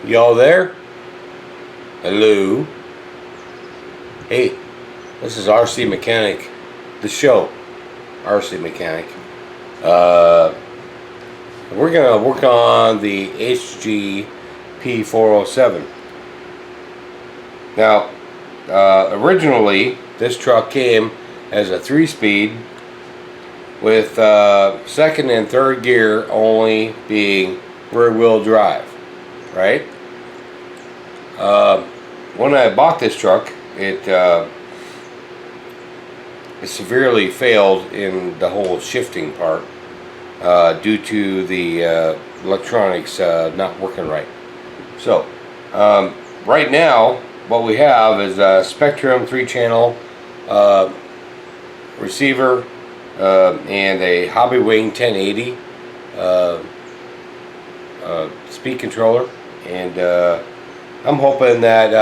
Y'all there? Hello? Hey, this is RC Mechanic, the show, RC Mechanic. We're gonna work on the HG P407. Now, originally this truck came as a 3-speed with second and third gear only being rear-wheel drive, right? When I bought this truck, it severely failed in the whole shifting part due to the electronics not working right. So right now what we have is a Spectrum 3-channel receiver and a Hobbywing 1080 speed controller, and I'm hoping that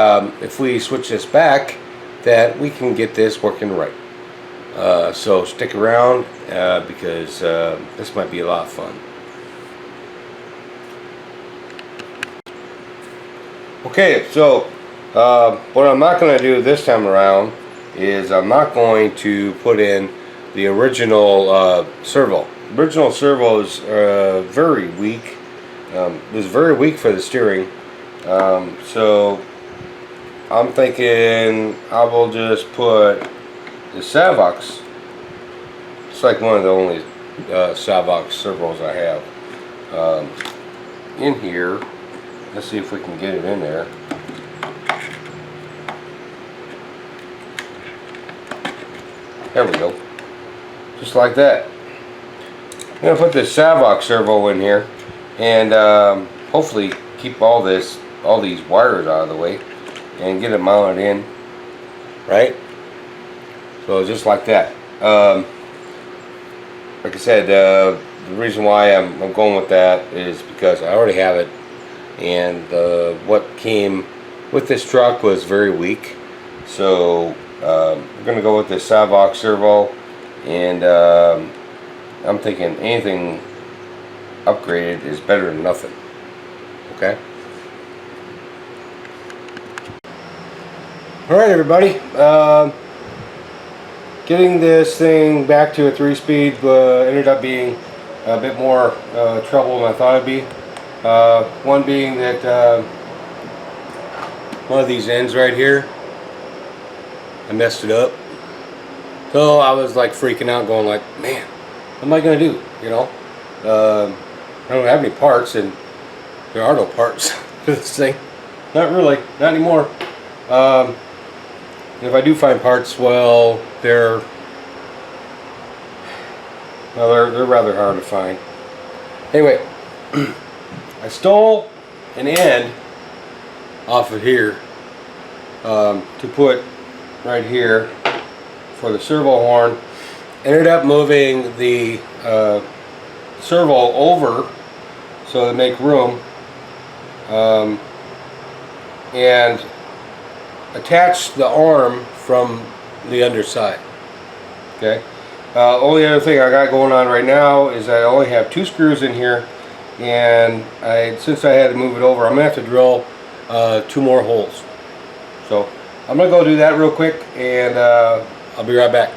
if we switch this back that we can get this working right. So stick around because this might be a lot of fun. Okay, so what I'm not going to do this time around is I'm not going to put in the original servo. Original servo is very weak. It was very weak for the steering. So I'm thinking I will just put the Savox. It's like one of the only Savox servos I have in here. Let's see if we can get it in there. There we go. Just like that. I'm going to put this Savox servo in here and hopefully keep all these wires out of the way and get it mounted in, right? So just like that. Like I said, the reason why I'm going with that is because I already have it, and what came with this truck was very weak. So we're going to go with this Savox servo, and I'm thinking anything upgraded is better than nothing. Okay. Alright everybody, getting this thing back to a 3-speed ended up being a bit more trouble than I thought it'd be. One being that one of these ends right here, I messed it up. So I was like freaking out, going like, man, what am I going to do? You know, I don't have any parts, and there are no parts for this thing. Not really, not anymore. If I do find parts, well, they're rather hard to find. Anyway, I stole an end off of here to put right here for the servo horn. Ended up moving the servo over so to make room, and attach the arm from the underside. Okay. Only other thing I got going on right now is I only have 2 screws in here, and since I had to move it over, I'm gonna have to drill 2 more holes. So I'm gonna go do that real quick, and I'll be right back.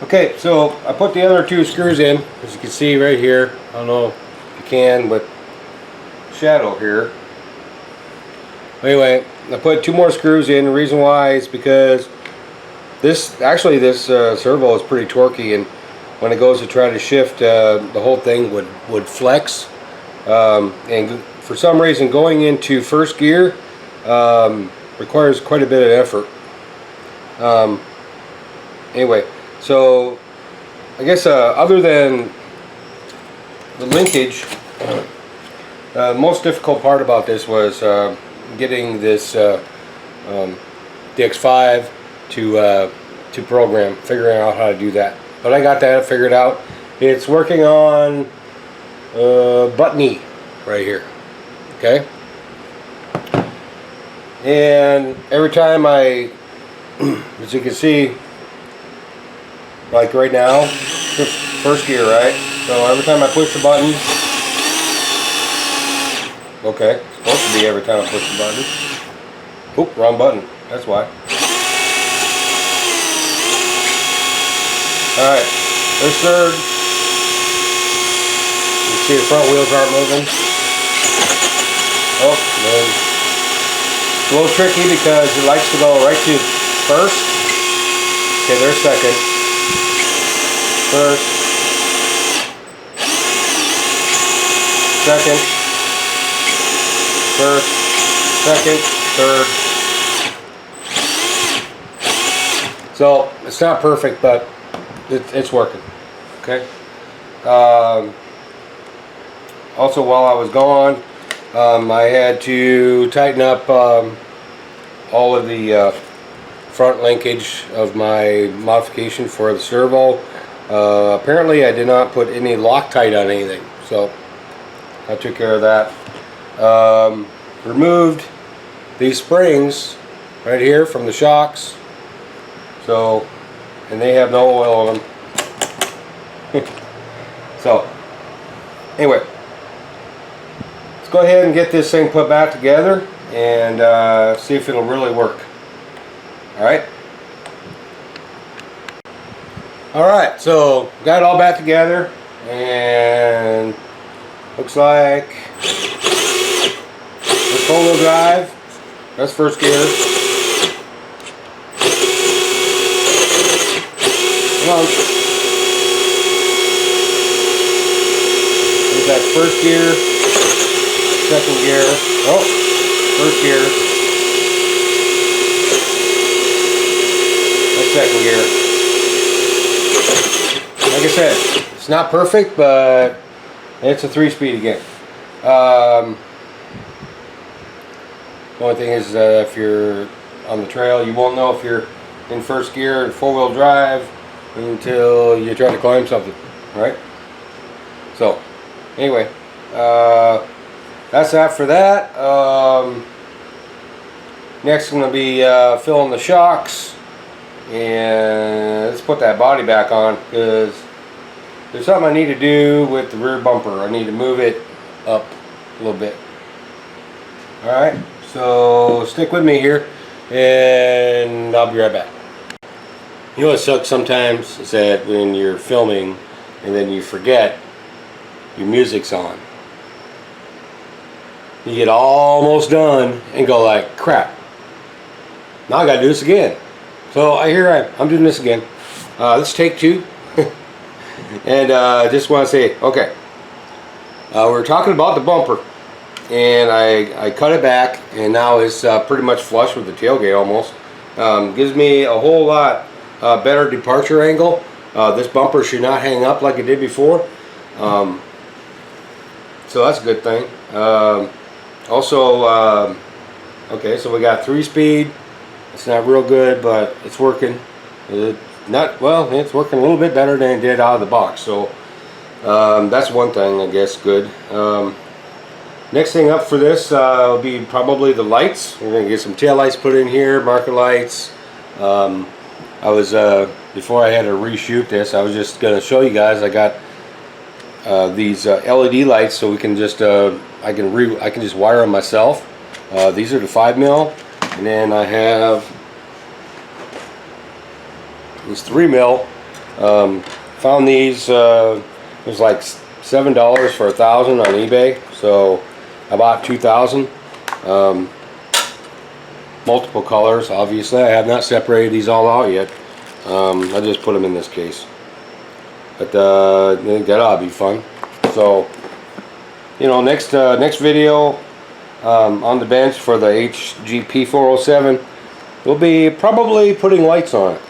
Okay, so I put the other 2 screws in, as you can see right here. I don't know if you can, but shadow here. Anyway, I put 2 more screws in. The reason why is because this servo is pretty torquey, and when it goes to try to shift, the whole thing would flex, and for some reason going into first gear requires quite a bit of effort. Anyway, so I guess other than the linkage, the most difficult part about this was getting this DX5 to program, figuring out how to do that. But I got that figured out. It's working on button E right here. Okay. And every time as you can see, like right now, first gear, right? So every time I push the button, Okay, it's supposed to be every time I push the button. Oop, wrong button. That's why. Alright, there's third. You can see the front wheels aren't moving. Oh, man. It's a little tricky because it likes to go right to first. Okay, there's second. First. Second. First. Second. Third. So, it's not perfect, but it's working. Okay. Also, while I was gone, I had to tighten up all of the front linkage of my modification for the servo. Apparently, I did not put any Loctite on anything, so I took care of that. Removed these springs right here from the shocks. So, and they have no oil on them. So, anyway, let's go ahead and get this thing put back together and see if it'll really work. Alright? Alright, so got it all back together and looks like this four-wheel drive. That's first gear. Come on. There's that first gear, second gear. Oh, first gear. That's second gear. Like I said, it's not perfect, but it's a 3-speed again. The only thing is if you're on the trail, you won't know if you're in first gear and four-wheel drive until you try to climb something, right? So, anyway, that's that for that. Next, I'm going to be filling the shocks, and let's put that body back on because there's something I need to do with the rear bumper. I need to move it up a little bit. All right, so stick with me here, and I'll be right back. You know what sucks sometimes is that when you're filming and then you forget your music's on. You get almost done and go like, crap, now I gotta do this again. So here I'm doing this again. Let's take two. And just want to say, okay, we're talking about the bumper, and I cut it back, and now it's pretty much flush with the tailgate almost. Gives me a whole lot better departure angle. This bumper should not hang up like it did before, so that's a good thing. Also, okay, so we got 3-speed. It's not real good, but it's working. It's working a little bit better than it did out of the box. So that's one thing, I guess, good. Next thing up for this will be probably the lights. We're gonna get some tail lights put in here, marker lights. Before I had to reshoot this, I was just gonna show you guys. I got these LED lights, so we can just I can just wire them myself. These are the 5mm, and then I have these 3mm. Found these. It was like $7 for 1,000 on eBay, so I bought 2,000. Multiple colors, obviously. I have not separated these all out yet. I just put them in this case. But that ought to be fun. So, you know, next video on the bench for the HG P407, we'll be probably putting lights on it.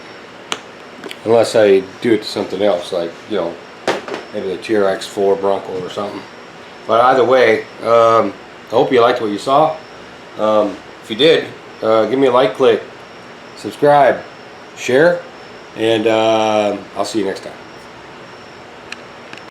Unless I do it to something else, like, you know, maybe the TRX4 Bronco or something. But either way, I hope you liked what you saw. If you did, give me a like, click, subscribe, share, and I'll see you next time.